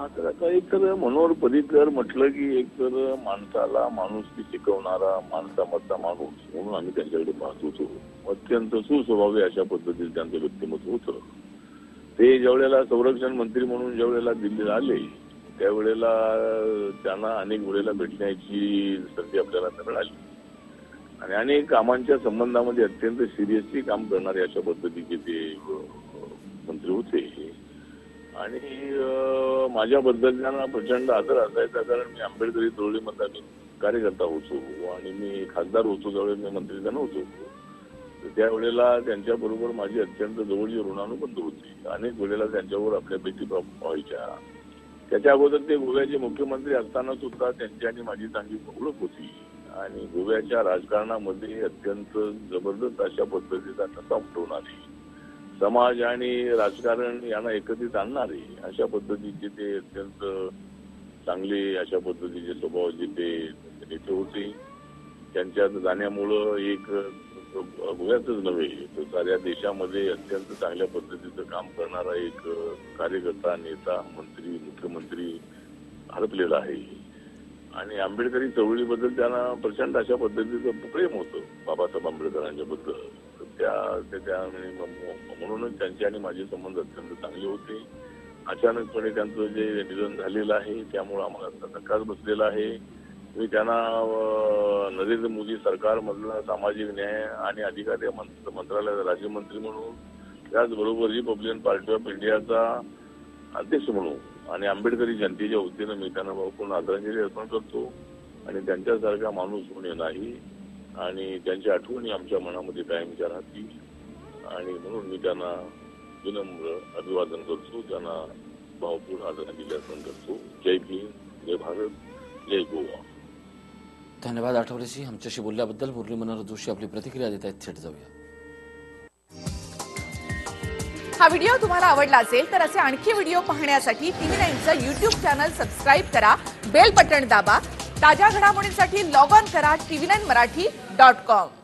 हा तर आता एक तर मनोहर पर्रीकर म्हटलं की एक तर माणसाला माणुसकी शिकवणारा माणसामधला माणूस म्हणून आम्ही त्यांच्याकडे पाहत होतो. अत्यंत सुस्वभावी अशा पद्धतीने त्यांचं व्यक्तिमत्व होतं. ते ज्यावेळेला संरक्षण मंत्री म्हणून ज्यावेळेला दिल्लीला आले त्यावेळेला त्यांना अनेक वेळेला भेटण्याची संधी आपल्याला मिळाली आणि अनेक कामांच्या संबंधामध्ये अत्यंत सिरियसली काम करणारे अशा पद्धतीचे ते मंत्री होते. आणि माझ्याबद्दल त्यांना प्रचंड आदर असायचा, कारण मी आंबेडकरी चळवळीमधला मी कार्यकर्ता होतो आणि मी खासदार होतो ज्यावेळेस मी मंत्री नव्हतो. त्यावेळेला त्यांच्याबरोबर माझी अत्यंत जवळची ऋणानुबंध होती. अनेक वेळेला त्यांच्यावर आपल्या भेटी व्हायच्या. त्याच्या अगोदर ते गोव्याचे मुख्यमंत्री असताना सुद्धा त्यांची आणि माझी चांगली ओळख होती आणि गोव्याच्या राजकारणामध्ये अत्यंत जबरदस्त अशा पद्धतीचा ठसा उमटवणारे, समाज आणि राजकारण यांना एकत्रित आणणारे अशा पद्धतीचे ते अत्यंत चांगले अशा पद्धतीचे स्वभावाचे ते नेते होते. त्यांच्यात जाण्यामुळं एक गोव्यातच नव्हे तर साऱ्या देशामध्ये अत्यंत चांगल्या पद्धतीचं काम करणारा एक कार्यकर्ता, नेता, मंत्री, मुख्यमंत्री हरपलेला आहे. आणि आंबेडकरी चळवळीबद्दल त्यांना प्रचंड अशा पद्धतीचं प्रेम होतं बाबासाहेब आंबेडकरांच्या बद्दल. म्हणूनच त्यांचे आणि माझे संबंध अत्यंत चांगले होते. अचानकपणे त्यांचं जे निधन झालेलं आहे त्यामुळे आम्हाला धक्काच बसलेला आहे. मी त्यांना नरेंद्र मोदी सरकारमधला सामाजिक न्याय आणि अधिकारी मंत्रालयाचा राज्यमंत्री म्हणून, त्याचबरोबर रिपब्लिकन पार्टी ऑफ इंडियाचा अध्यक्ष म्हणून आणि आंबेडकरी जनतेच्या वतीनं मी त्यांना पूर्ण आदरांजली अर्पण करतो. आणि त्यांच्यासारखा माणूस होणे नाही आणि त्यांच्या आठवणी आमच्या मनामध्ये कायमच्या राहतील आणि म्हणून मी त्यांना विनम्र अभिवादन करतो, त्यांना भावपूर्ण आदरांजली अर्पण करतो. जय भीम, जय भारत, जय गोवा. धन्यवाद आठवलेजी आमच्याशी बोलल्याबद्दल. मुरली मनोहर जोशी आपली प्रतिक्रिया देत आहेत, थेट जाऊया. हा व्हिडिओ तुम्हाला आवडला असेल तर असे आणखी व्हिडिओ पाहण्यासाठी TV9चं YouTube चॅनल सबस्क्राईब करा, बेल बटण दाबा. ताज्या घडामोडींसाठी लॉग ऑन करा tv9marathi.com.